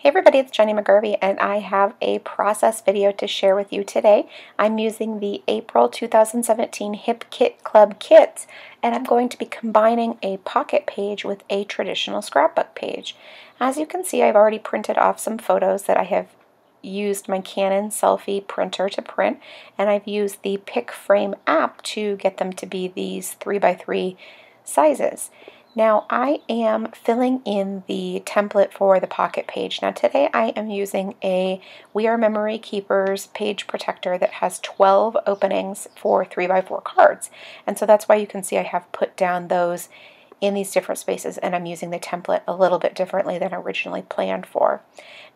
Hey everybody, it's Jenny McGurvey and I have a process video to share with you today. I'm using the April 2017 Hip Kit Club kits and I'm going to be combining a pocket page with a traditional scrapbook page. As you can see, I've already printed off some photos that I have used my Canon selfie printer to print, and I've used the Pick Frame app to get them to be these 3x3 sizes. Now I am filling in the template for the pocket page. Now today I am using a We Are Memory Keepers page protector that has 12 openings for 3x4 cards. And so that's why you can see I have put down those in these different spaces, and I'm using the template a little bit differently than originally planned for.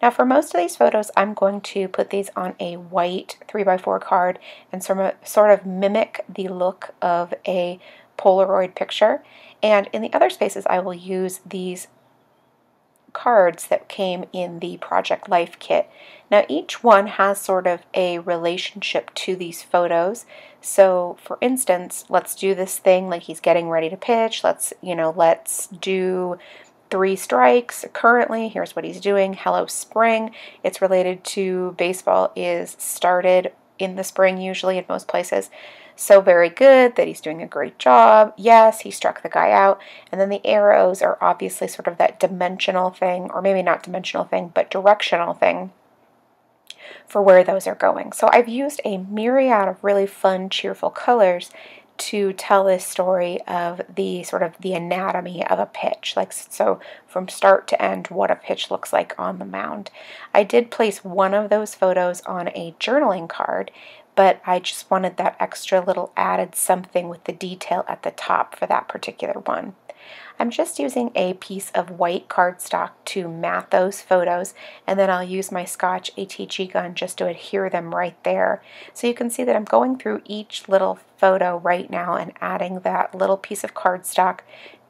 Now for most of these photos, I'm going to put these on a white 3x4 card and sort of mimic the look of a Polaroid picture. And in the other spaces, I will use these cards that came in the Project Life kit. Now each one has sort of a relationship to these photos. So for instance, let's do this thing like he's getting ready to pitch. Let's do 3 strikes currently. Here's what he's doing. Hello Spring. It's related to baseball, is started in the spring usually in most places. So very good, that he's doing a great job. Yes, he struck the guy out. And then the arrows are obviously sort of that dimensional thing, or maybe not dimensional thing, but directional thing for where those are going. So I've used a myriad of really fun, cheerful colors to tell this story of the sort of the anatomy of a pitch, like so from start to end what a pitch looks like on the mound. I did place one of those photos on a journaling card, but I just wanted that extra little added something with the detail at the top for that particular one. I'm just using a piece of white cardstock to mat those photos, and then I'll use my Scotch ATG gun just to adhere them right there. So you can see that I'm going through each little photo right now and adding that little piece of cardstock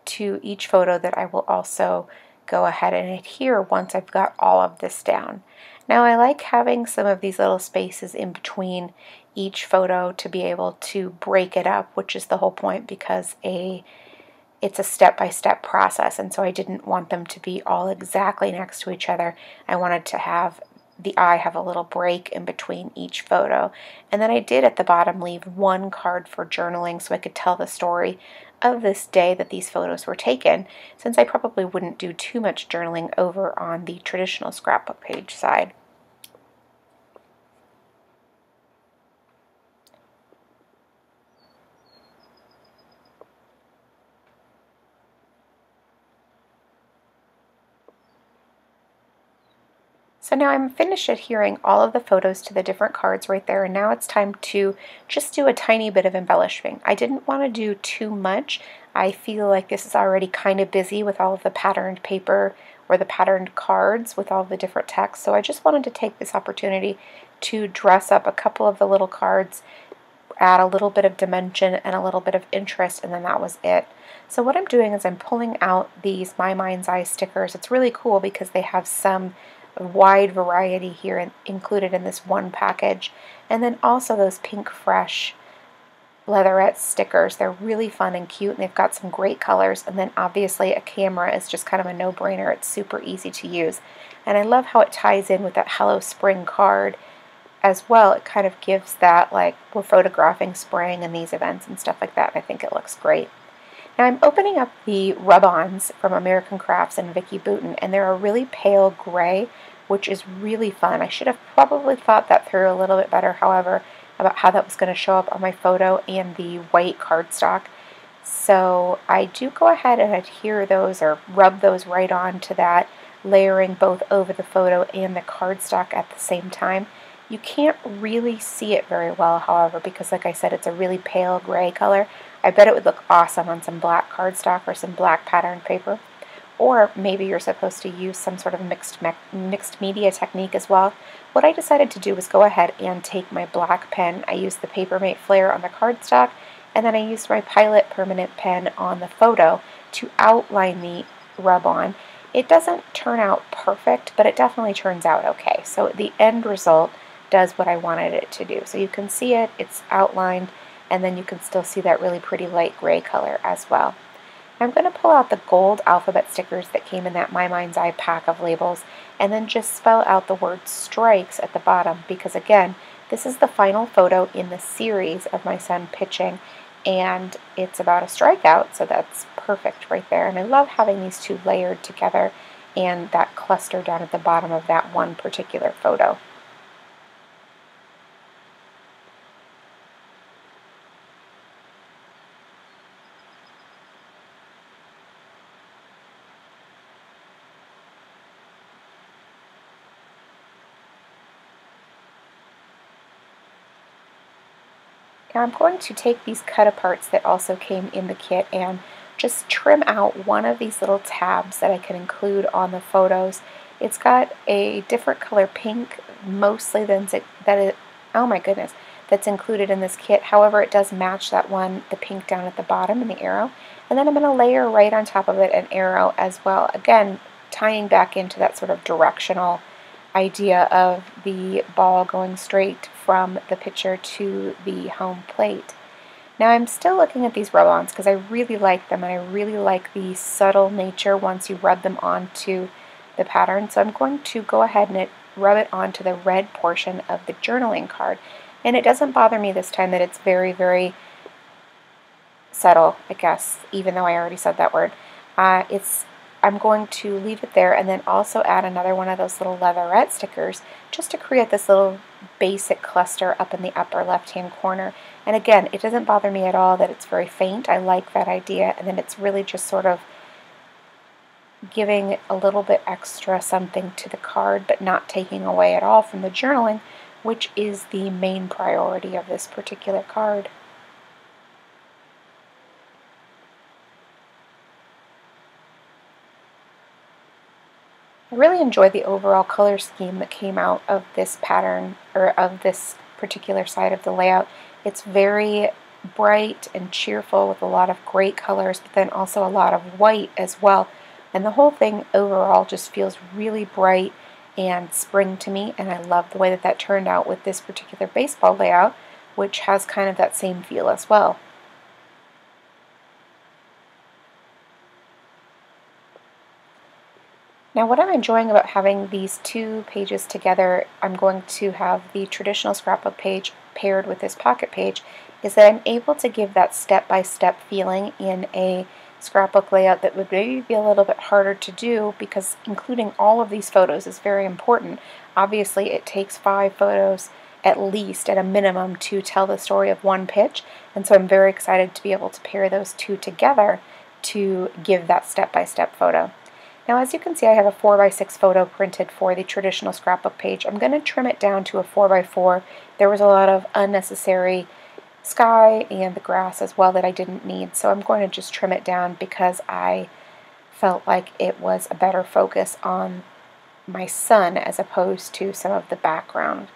to each photo that I will also go ahead and adhere once I've got all of this down. Now I like having some of these little spaces in between each photo to be able to break it up, which is the whole point, because it's a step-by-step process, and so I didn't want them to be all exactly next to each other. I wanted to have the eye have a little break in between each photo. And then I did at the bottom leave one card for journaling so I could tell the story of this day that these photos were taken, since I probably wouldn't do too much journaling over on the traditional scrapbook page side. So now I'm finished adhering all of the photos to the different cards right there, and now it's time to just do a tiny bit of embellishing. I didn't want to do too much. I feel like this is already kind of busy with all of the patterned paper or the patterned cards with all the different text, so I just wanted to take this opportunity to dress up a couple of the little cards, add a little bit of dimension and a little bit of interest, and then that was it. So what I'm doing is I'm pulling out these My Mind's Eye stickers. It's really cool because they have some wide variety here included in this one package, and then also those Pink Fresh leatherette stickers. They're really fun and cute, and they've got some great colors, and then obviously a camera is just kind of a no-brainer. It's super easy to use, and I love how it ties in with that Hello Spring card as well. It kind of gives that, like, we're photographing spring and these events and stuff like that. I think it looks great. Now I'm opening up the rub-ons from American Crafts and Vicki Boutin, and they're a really pale gray, which is really fun. I should have probably thought that through a little bit better, however, about how that was going to show up on my photo and the white cardstock. So I do go ahead and adhere those or rub those right on to that, layering both over the photo and the cardstock at the same time. You can't really see it very well, however, because like I said, it's a really pale gray color. I bet it would look awesome on some black cardstock or some black patterned paper. Or maybe you're supposed to use some sort of mixed media technique as well. What I decided to do was go ahead and take my black pen. I used the Papermate Flare on the cardstock, and then I used my Pilot permanent pen on the photo to outline the rub-on. It doesn't turn out perfect, but it definitely turns out okay. So the end result does what I wanted it to do. So you can see it, it's outlined, and then you can still see that really pretty light gray color as well. I'm going to pull out the gold alphabet stickers that came in that My Mind's Eye pack of labels and then just spell out the word strikes at the bottom, because again, this is the final photo in the series of my son pitching, and it's about a strikeout, so that's perfect right there. And I love having these two layered together and that cluster down at the bottom of that one particular photo. Now I'm going to take these cut aparts that also came in the kit and just trim out one of these little tabs that I can include on the photos. It's got a different color pink mostly than oh my goodness, that's included in this kit. However, it does match that one, the pink down at the bottom and the arrow. And then I'm going to layer right on top of it an arrow as well. Again, tying back into that sort of directional idea of the ball going straight from the pitcher to the home plate. Now I'm still looking at these rub-ons because I really like them, and I really like the subtle nature once you rub them onto the pattern. So I'm going to go ahead and rub it onto the red portion of the journaling card. And it doesn't bother me this time that it's very, very subtle, I guess, even though I already said that word. I'm going to leave it there and then also add another one of those little leatherette stickers just to create this little basic cluster up in the upper left-hand corner. And again, it doesn't bother me at all that it's very faint. I like that idea, and then it's really just sort of giving a little bit extra something to the card, but not taking away at all from the journaling, which is the main priority of this particular card. I really enjoy the overall color scheme that came out of this pattern, or of this particular side of the layout. It's very bright and cheerful with a lot of great colors, but then also a lot of white as well. And the whole thing overall just feels really bright and spring to me, and I love the way that that turned out with this particular baseball layout, which has kind of that same feel as well. Now what I'm enjoying about having these two pages together, I'm going to have the traditional scrapbook page paired with this pocket page, is that I'm able to give that step-by-step feeling in a scrapbook layout that would maybe be a little bit harder to do, because including all of these photos is very important. Obviously it takes 5 photos at least, at a minimum, to tell the story of one pitch, and so I'm very excited to be able to pair those two together to give that step-by-step photo. Now as you can see, I have a 4x6 photo printed for the traditional scrapbook page. I'm going to trim it down to a 4x4. There was a lot of unnecessary sky and the grass as well that I didn't need, so I'm going to just trim it down because I felt like it was a better focus on my son as opposed to some of the background.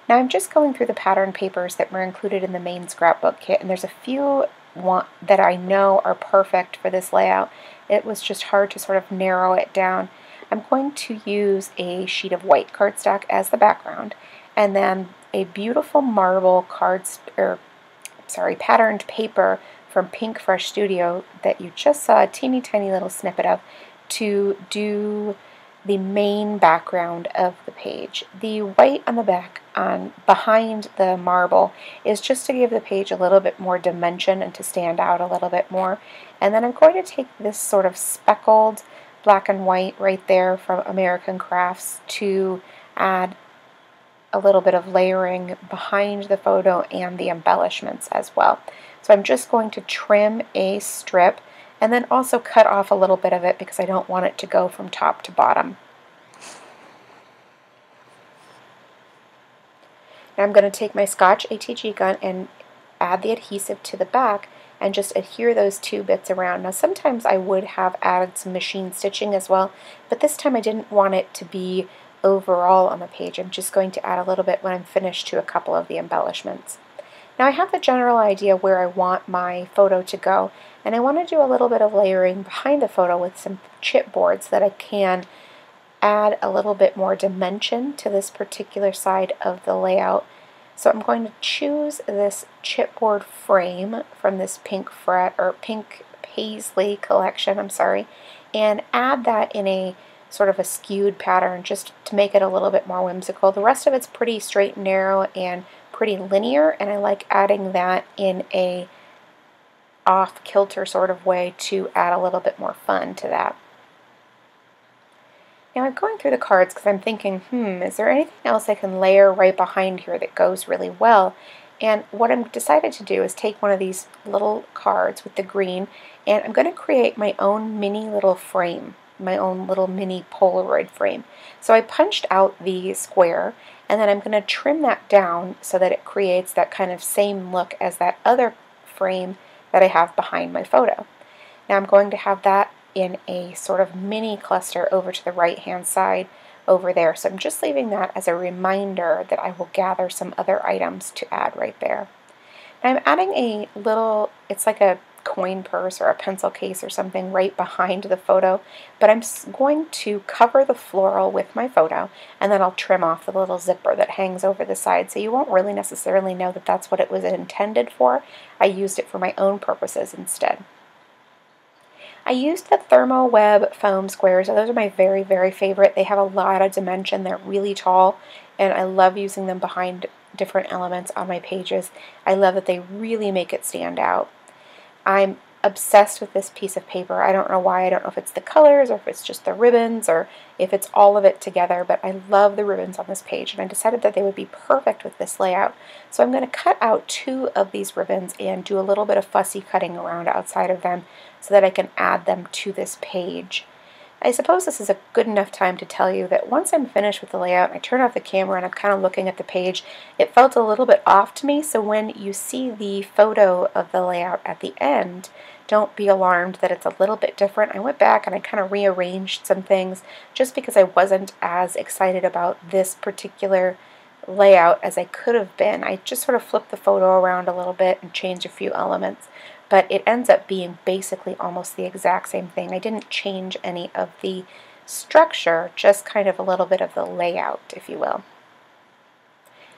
Now I'm just going through the pattern papers that were included in the main scrapbook kit, and there's a few that I know are perfect for this layout. It was just hard to sort of narrow it down. I'm going to use a sheet of white cardstock as the background, and then a beautiful marble patterned paper from Pink Fresh Studio that you just saw a teeny tiny little snippet of, to do the main background of the page. The white on the back behind the marble is just to give the page a little bit more dimension and to stand out a little bit more. And then I'm going to take this sort of speckled black and white right there from American Crafts to add a little bit of layering behind the photo and the embellishments as well. So I'm just going to trim a strip and then also cut off a little bit of it because I don't want it to go from top to bottom. Now I'm going to take my Scotch ATG gun and add the adhesive to the back and just adhere those two bits around. Now sometimes I would have added some machine stitching as well, but this time I didn't want it to be overall on the page. I'm just going to add a little bit when I'm finished to a couple of the embellishments. Now I have the general idea where I want my photo to go, and I want to do a little bit of layering behind the photo with some chipboard so that I can add a little bit more dimension to this particular side of the layout. So I'm going to choose this chipboard frame from this pink Paisley collection, I'm sorry, and add that in a sort of a skewed pattern just to make it a little bit more whimsical. The rest of it's pretty straight and narrow and pretty linear, and I like adding that in a off-kilter sort of way to add a little bit more fun to that. Now I'm going through the cards because I'm thinking, is there anything else I can layer right behind here that goes really well? And what I'm decided to do is take one of these little cards with the green, and I'm going to create my own mini little frame, my own little mini Polaroid frame. So I punched out the square, and then I'm going to trim that down so that it creates that kind of same look as that other frame that I have behind my photo. Now I'm going to have that in a sort of mini cluster over to the right hand side over there. So I'm just leaving that as a reminder that I will gather some other items to add right there. Now I'm adding a little, it's like a coin purse or a pencil case or something right behind the photo, but I'm going to cover the floral with my photo, and then I'll trim off the little zipper that hangs over the side, so you won't really necessarily know that that's what it was intended for. I used it for my own purposes instead. I used the Thermo Web foam squares. Those are my very, very favorite. They have a lot of dimension. They're really tall, and I love using them behind different elements on my pages. I love that they really make it stand out. I'm obsessed with this piece of paper. I don't know why. I don't know if it's the colors or if it's just the ribbons or if it's all of it together, but I love the ribbons on this page, and I decided that they would be perfect with this layout. So I'm going to cut out 2 of these ribbons and do a little bit of fussy cutting around outside of them so that I can add them to this page. I suppose this is a good enough time to tell you that once I'm finished with the layout and I turn off the camera and I'm kind of looking at the page, it felt a little bit off to me, so when you see the photo of the layout at the end, don't be alarmed that it's a little bit different. I went back and I kind of rearranged some things just because I wasn't as excited about this particular layout as I could have been. I just sort of flipped the photo around a little bit and changed a few elements, but it ends up being basically almost the exact same thing. I didn't change any of the structure, just kind of a little bit of the layout, if you will.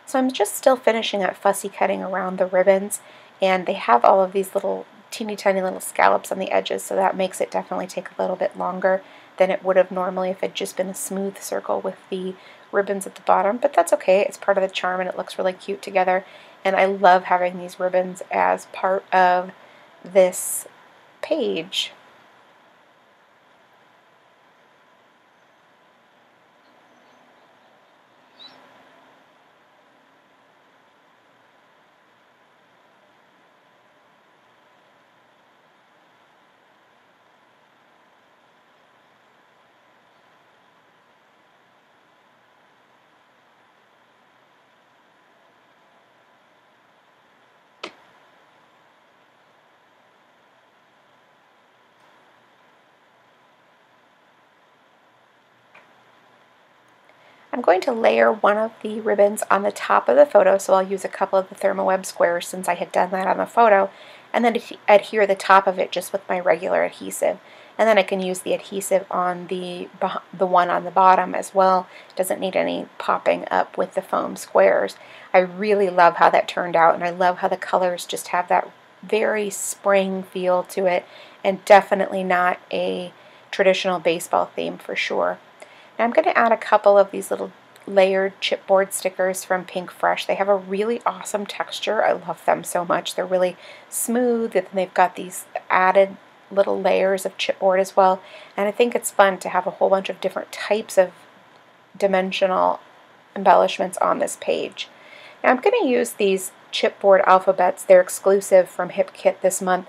So I'm just still finishing that fussy cutting around the ribbons, and they have all of these little teeny tiny little scallops on the edges, so that makes it definitely take a little bit longer than it would have normally if it had just been a smooth circle with the ribbons at the bottom, but that's okay. It's part of the charm and it looks really cute together, and I love having these ribbons as part of this page. I'm going to layer one of the ribbons on the top of the photo, so I'll use a couple of the Thermo Web squares since I had done that on the photo, and then adhere the top of it just with my regular adhesive. And then I can use the adhesive on the one on the bottom as well. It doesn't need any popping up with the foam squares. I really love how that turned out, and I love how the colors just have that very spring feel to it, and definitely not a traditional baseball theme for sure. Now I'm going to add a couple of these little layered chipboard stickers from Pink Fresh. They have a really awesome texture. I love them so much. They're really smooth, and they've got these added little layers of chipboard as well. And I think it's fun to have a whole bunch of different types of dimensional embellishments on this page. Now I'm going to use these chipboard alphabets. They're exclusive from HipKit this month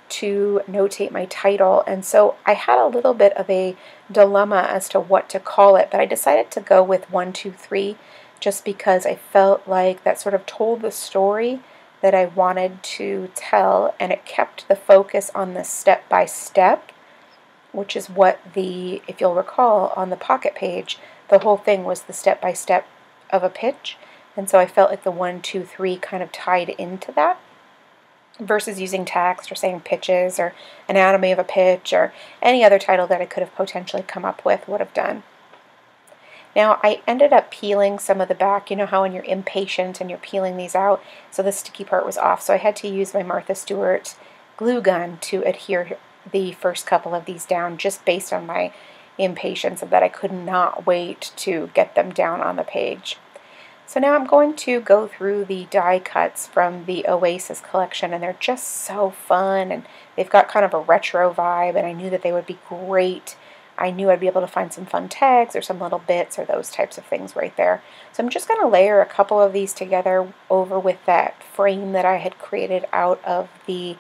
to notate my title, and so I had a little bit of a dilemma as to what to call it, but I decided to go with 1, 2, 3 just because I felt like that sort of told the story that I wanted to tell, and it kept the focus on the step by step, which is what if you'll recall on the pocket page, the whole thing was the step by step of a pitch, and so I felt like the 1, 2, 3 kind of tied into that, versus using text or saying pitches or anatomy of a pitch or any other title that I could have potentially come up with would have done. Now I ended up peeling some of the back. You know how when you're impatient and you're peeling these out, so the sticky part was off, so I had to use my Martha Stewart glue gun to adhere the first couple of these down just based on my impatience of that I could not wait to get them down on the page. So now I'm going to go through the die cuts from the Oasis collection, and they're just so fun, and they've got kind of a retro vibe, and I knew that they would be great. I knew I'd be able to find some fun tags or some little bits or those types of things right there. So I'm just going to layer a couple of these together over with that frame that I had created out of the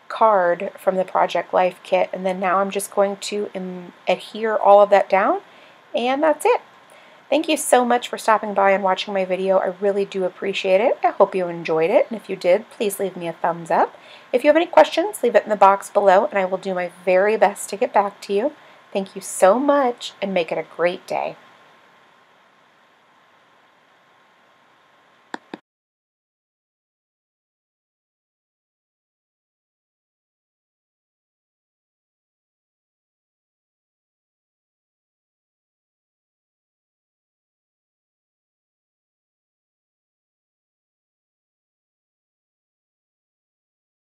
card from the Project Life kit, and then now I'm just going to adhere all of that down, and that's it. Thank you so much for stopping by and watching my video. I really do appreciate it. I hope you enjoyed it, and if you did, please leave me a thumbs up. If you have any questions, leave it in the box below, and I will do my very best to get back to you. Thank you so much, and make it a great day.